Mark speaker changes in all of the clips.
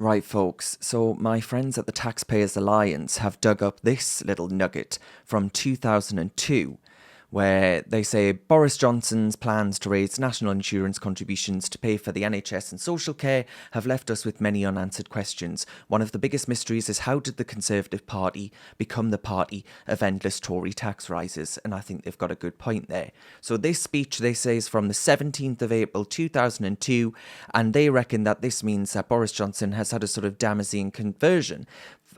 Speaker 1: Right, folks, so my friends at the Taxpayers Alliance have dug up this little nugget from 2002, where they say Boris Johnson's plans to raise national insurance contributions to pay for the NHS and social care have left us with many unanswered questions. One of the biggest mysteries is, how did the Conservative Party become the party of endless Tory tax rises? And I think they've got a good point there. So this speech, they say, is from the 17th of April 2002, and they reckon that this means that Boris Johnson has had a sort of Damascene conversion.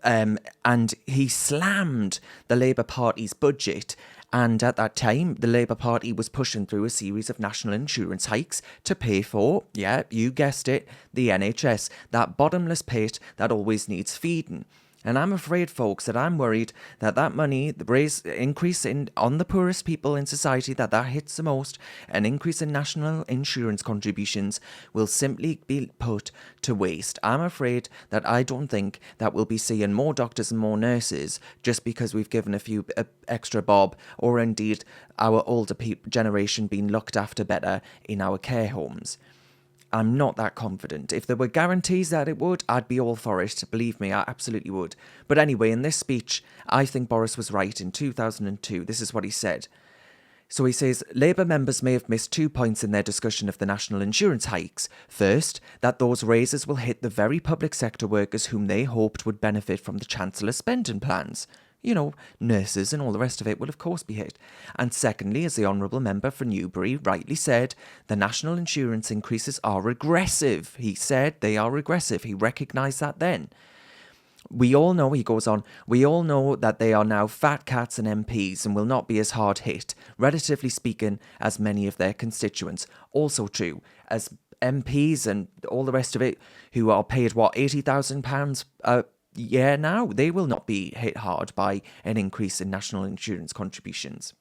Speaker 1: And he slammed the Labour Party's budget. And at that time, the Labour Party was pushing through a series of national insurance hikes to pay for, yeah, you guessed it, the NHS, that bottomless pit that always needs feeding. And I'm afraid, folks, that I'm worried that that money, the increase on the poorest people in society, that hits the most, an increase in national insurance contributions will simply be put to waste. I'm afraid that I don't think that we'll be seeing more doctors and more nurses just because we've given a few extra bob, or indeed our older generation being looked after better in our care homes. I'm not that confident. If there were guarantees that it would, I'd be all for it. Believe me, I absolutely would. But anyway, in this speech, I think Boris was right in 2002. This is what he said. So he says, Labour members may have missed 2 points in their discussion of the national insurance hikes. First, that those raises will hit the very public sector workers whom they hoped would benefit from the Chancellor's spending plans. You know, nurses and all the rest of it will of course be hit. And secondly, as the Honourable Member for Newbury rightly said, the national insurance increases are regressive. He said they are regressive. He recognised that then. We all know, he goes on, we all know that they are now fat cats and MPs and will not be as hard hit, relatively speaking, as many of their constituents. Also true, as MPs and all the rest of it who are paid, what, £80,000 yeah, now they will not be hit hard by an increase in national insurance contributions.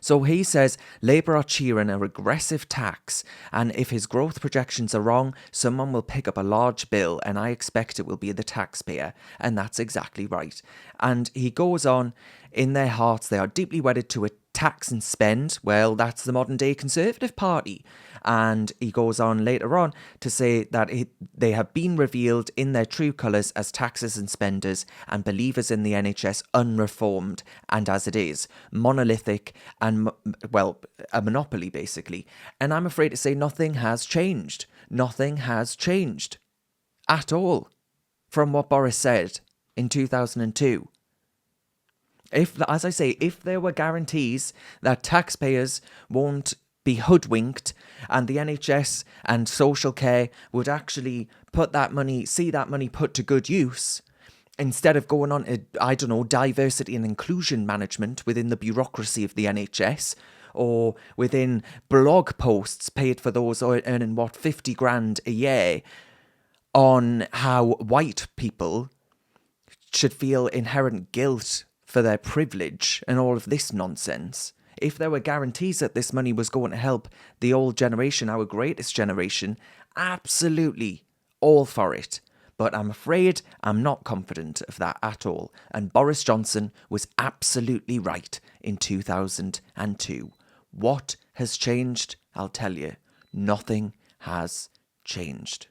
Speaker 1: So he says Labour are cheering a regressive tax, and if his growth projections are wrong, someone will pick up a large bill, and I expect it will be the taxpayer. And that's exactly right. And he goes on, in their hearts they are deeply wedded to a tax and spend. Well, that's the modern day Conservative Party. And he goes on later on to say that they have been revealed in their true colours as taxers and spenders and believers in the NHS unreformed and as it is, monolithic and, well, a monopoly basically. And I'm afraid to say nothing has changed. Nothing has changed at all from what Boris said in 2002. If, as I say, if there were guarantees that taxpayers won't be hoodwinked and the NHS and social care would actually put that money, see that money put to good use, instead of going on to, I don't know, diversity and inclusion management within the bureaucracy of the NHS, or within blog posts paid for those earning, what, 50 grand a year, on how white people should feel inherent guilt for their privilege and all of this nonsense. If there were guarantees that this money was going to help the old generation, our greatest generation, absolutely all for it. But I'm afraid I'm not confident of that at all. And Boris Johnson was absolutely right in 2002. What has changed? I'll tell you, nothing has changed.